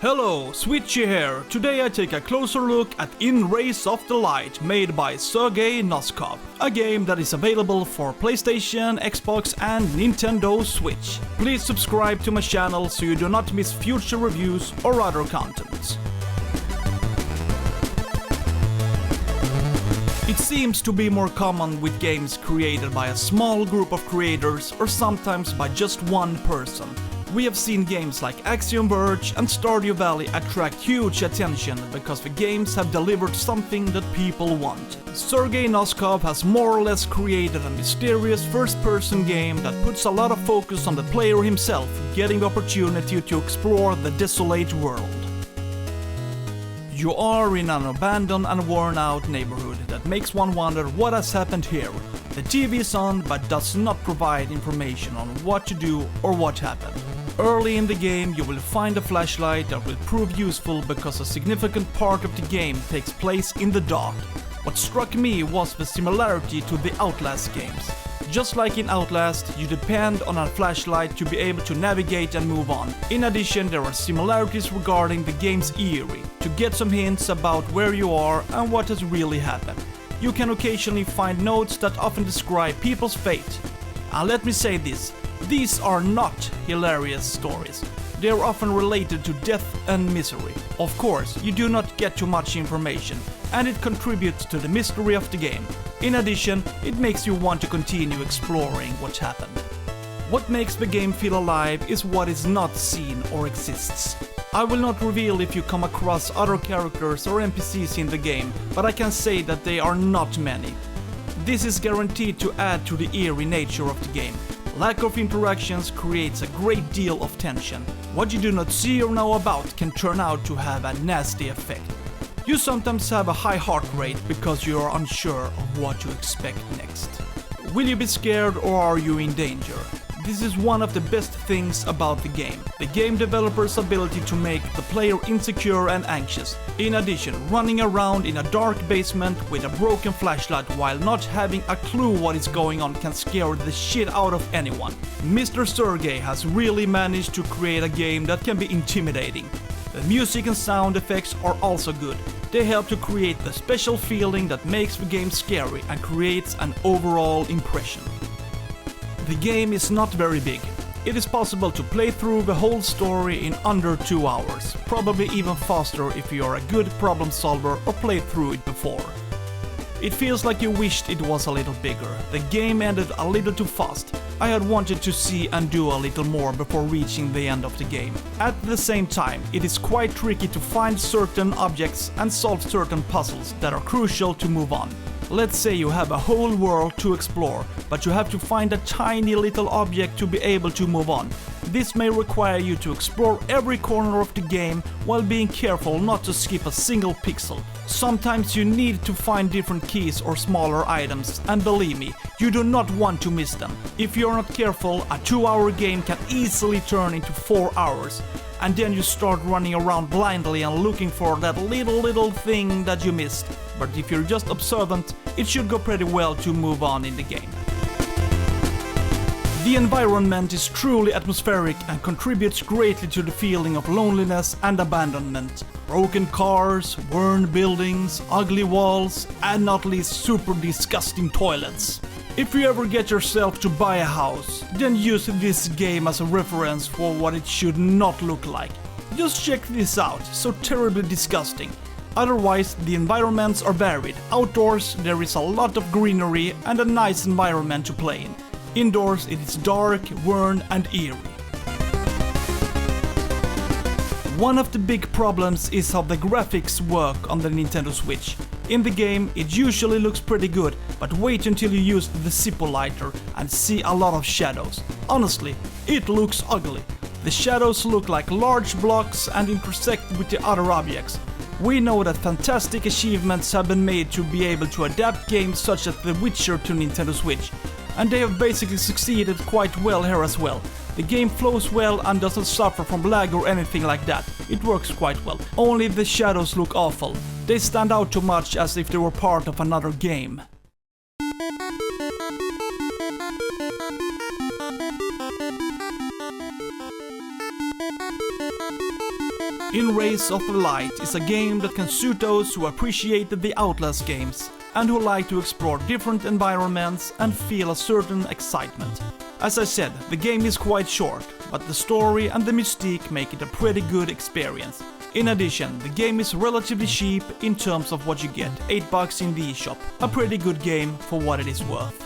Hello, Switchy here. Today I take a closer look at In Rays of the Light, made by Sergei Noskov, a game that is available for PlayStation, Xbox and Nintendo Switch. Please subscribe to my channel so you do not miss future reviews or other content. It seems to be more common with games created by a small group of creators or sometimes by just one person. We have seen games like Axiom Verge and Stardew Valley attract huge attention because the games have delivered something that people want. Sergei Noskov has more or less created a mysterious first-person game that puts a lot of focus on the player himself, getting the opportunity to explore the desolate world. You are in an abandoned and worn-out neighborhood that makes one wonder what has happened here. The TV is on but does not provide information on what to do or what happened. Early in the game you will find a flashlight that will prove useful because a significant part of the game takes place in the dark. What struck me was the similarity to the Outlast games. Just like in Outlast, you depend on a flashlight to be able to navigate and move on. In addition, there are similarities regarding the game's eerie, to get some hints about where you are and what has really happened. You can occasionally find notes that often describe people's fate. And let me say this, these are not hilarious stories. They are often related to death and misery. Of course, you do not get too much information, and it contributes to the mystery of the game. In addition, it makes you want to continue exploring what happened. What makes the game feel alive is what is not seen or exists. I will not reveal if you come across other characters or NPCs in the game, but I can say that they are not many. This is guaranteed to add to the eerie nature of the game. Lack of interactions creates a great deal of tension. What you do not see or know about can turn out to have a nasty effect. You sometimes have a high heart rate because you are unsure of what to expect next. Will you be scared or are you in danger? This is one of the best things about the game. The game developer's ability to make the player insecure and anxious. In addition, running around in a dark basement with a broken flashlight while not having a clue what is going on can scare the shit out of anyone. Mr. Sergei has really managed to create a game that can be intimidating. The music and sound effects are also good. They help to create the special feeling that makes the game scary and creates an overall impression. The game is not very big. It is possible to play through the whole story in under 2 hours, probably even faster if you are a good problem solver or played through it before. It feels like you wished it was a little bigger. The game ended a little too fast. I had wanted to see and do a little more before reaching the end of the game. At the same time, it is quite tricky to find certain objects and solve certain puzzles that are crucial to move on. Let's say you have a whole world to explore, but you have to find a tiny little object to be able to move on. This may require you to explore every corner of the game while being careful not to skip a single pixel. Sometimes you need to find different keys or smaller items, and believe me, you do not want to miss them. If you're not careful, a 2-hour game can easily turn into 4 hours. And then you start running around blindly and looking for that little thing that you missed. But if you're just observant, it should go pretty well to move on in the game. The environment is truly atmospheric and contributes greatly to the feeling of loneliness and abandonment. Broken cars, worn buildings, ugly walls, and not least super disgusting toilets. If you ever get yourself to buy a house, then use this game as a reference for what it should not look like. Just check this out, so terribly disgusting. Otherwise, the environments are varied. Outdoors, there is a lot of greenery and a nice environment to play in. Indoors, it is dark, worn and eerie. One of the big problems is how the graphics work on the Nintendo Switch. In the game, it usually looks pretty good, but wait until you use the Zippo lighter and see a lot of shadows. Honestly, it looks ugly. The shadows look like large blocks and intersect with the other objects. We know that fantastic achievements have been made to be able to adapt games such as The Witcher to Nintendo Switch, and they have basically succeeded quite well here as well. The game flows well and doesn't suffer from lag or anything like that. It works quite well. Only the shadows look awful. They stand out too much as if they were part of another game. In Race of the Light is a game that can suit those who appreciated the Outlast games and who like to explore different environments and feel a certain excitement. As I said, the game is quite short, but the story and the mystique make it a pretty good experience. In addition, the game is relatively cheap in terms of what you get, $8 in the eShop, a pretty good game for what it is worth.